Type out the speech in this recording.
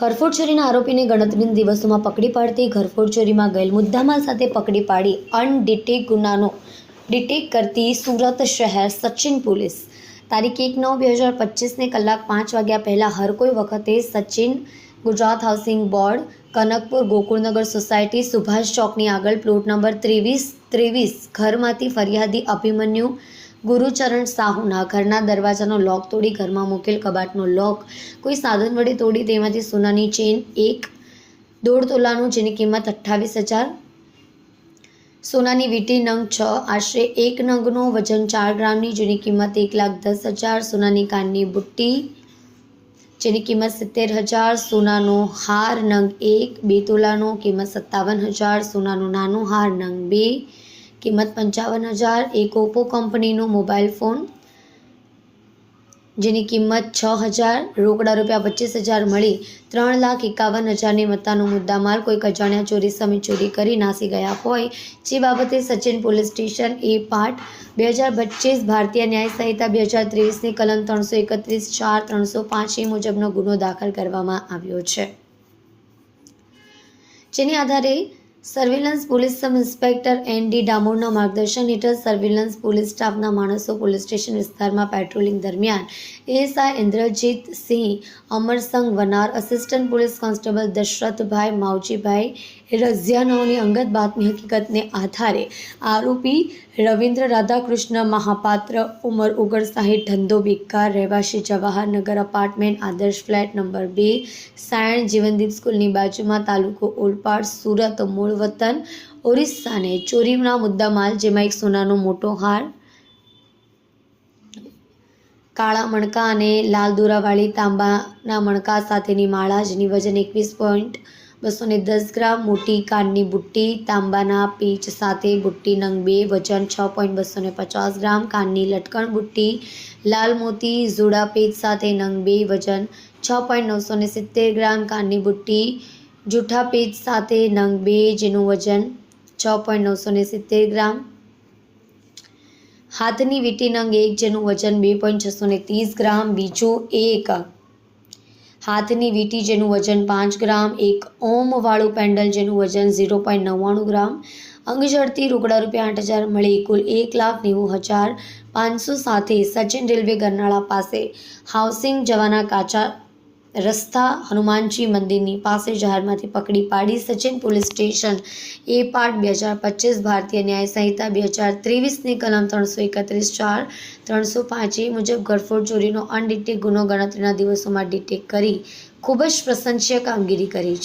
ઘરફોડ ચોરીના આરોપીને ગણતરીના દિવસોમાં પકડી પાડતી ઘરફોડ ચોરીમાં ગયેલ મુદ્દામાલ સાથે પકડી પાડી અનડિટેક ગુનાનો ડિટેક્ટ કરતી સુરત શહેર સચિન પોલીસ તારીખ 1/9/2025 કલાક 5 વાગ્યા પહેલાં હર કોઈ વખતે Sachin Gujarat housing board Kanakpur Gokulnagar society Subhash ચોકની આગળ પ્લોટ નંબર 23 ઘરમાંથી ફરિયાદી અભિમન્યુ ગુરુચરણ સાહુના ઘરના દરવાજાનો લોક તોડી ઘરમાં મૂકેલ કબાટનો લોક કોઈ સાધન વડે તોડી તેમાંથી સોનાની ચેન 1.5 તોલાનું જેની કિંમત 28,000, સોનાની વીંટી નંગ 6 આશરે 1 નંગનો વજન 4 ગ્રામની જેની કિંમત 1,10,000, સોનાની કાનની બુટ્ટી જેની કિંમત 70,000, સોનાનો હાર નંગ 1.2 તોલાનો કિંમત 57,000, સોનાનો નાનો હાર નંગ 2 કિંમત 55,000, એક ઓપ્પો કંપનીનો મોબાઈલ ફોન જેની કિંમત 6,000, રોકડા રૂપિયા 25,000 મળી 3,51,000ની મત્તાનો મુદ્દામાલ કોઈક અજાણ્યા ચોરી સમય ચોરી કરી નાસી ગયા હોય જે બાબતે સચિન પોલીસ સ્ટેશન એ પાર્ટ 2025 ભારતીય ન્યાય સંહિતા 2023ની કલમ 331(4) 305 મુજબનો ગુનો દાખલ કરવામાં આવ્યો છે, જેની આધારે surveillance police sub inspector N. ડામોરના માર્ગદર્શન હેઠળ સર્વેલન્સ પોલીસ સ્ટાફના માણસો પોલીસ સ્ટેશન વિસ્તારમાં પેટ્રોલિંગ દરમિયાન ASI Indrajit Singh Amarsang Vanar, assistant police constable Dasharathbhai Mavjibhai રઝિયાનાઓની અંગત બાતમી હકીકતને આધારે આરોપી રવિન્દ્ર રાધાકૃષ્ણ મહાપાત્ર ઉંમર 59, ધંધો બેકાર, રહેવાસી જવાહરનગર અપાર્ટમેન્ટ, આદર્શ ફ્લેટ નંબર 2, સાયણ જીવનદીપ સ્કૂલની બાજુમાં, તાલુકો ઓલપાડ, સુરત, મૂળ વતન ઓરિસ્સાને ચોરીના મુદ્દામાલ જેમાં એક સોનાનો મોટો હાર, કાળા મણકા અને લાલ દોરાવાળી તાંબાના મણકા સાથેની માળા જેની વજન 21.210 ગ્રામ, મોટી કાનની બુટ્ટી, તાંબાના પેચ સાથે બુટ્ટી નંગ 2 વજન 6.250 ગ્રામ, કાનની લટકણ બુટ્ટી, લાલ મોતી જોડા પેચ સાથે નંગ 2 વજન 6.970 ગ્રામ, કાનની બુટ્ટી જૂઠા પેચ સાથે નંગ 2 જેનું વજન 6.970 ગ્રામ, હાથની વીંટી નંગ 1 જેનું વજન 2.630 ગ્રામ, બીજું એક હાથની વીંટી જેનું વજન 5 ગ્રામ, એક ઓમવાળું પેન્ડલ જેનું વજન 0.99 ગ્રામ, અંગઝડતી રોકડા રૂપિયા 8,000 મળી કુલ 1,90,500 સાથે સચિન રેલવે ગરનાળા પાસે હાઉસિંગ જવાના કાચા રસ્તા હનુમાનજી મંદિરની પાસે જાહેરમાંથી પકડી પાડી સચિન પોલીસ સ્ટેશન એ પાર્ટ 2025 ભારતીય ન્યાય સંહિતા 2023ની કલમ 331(4) 305 મુજબ ઘરફોડ ચોરીનો અનડિટેક ગુનો ગણતરીના દિવસોમાં ડિટેક્ટ કરી ખૂબ જ પ્રશંસનીય કામગીરી કરી છે.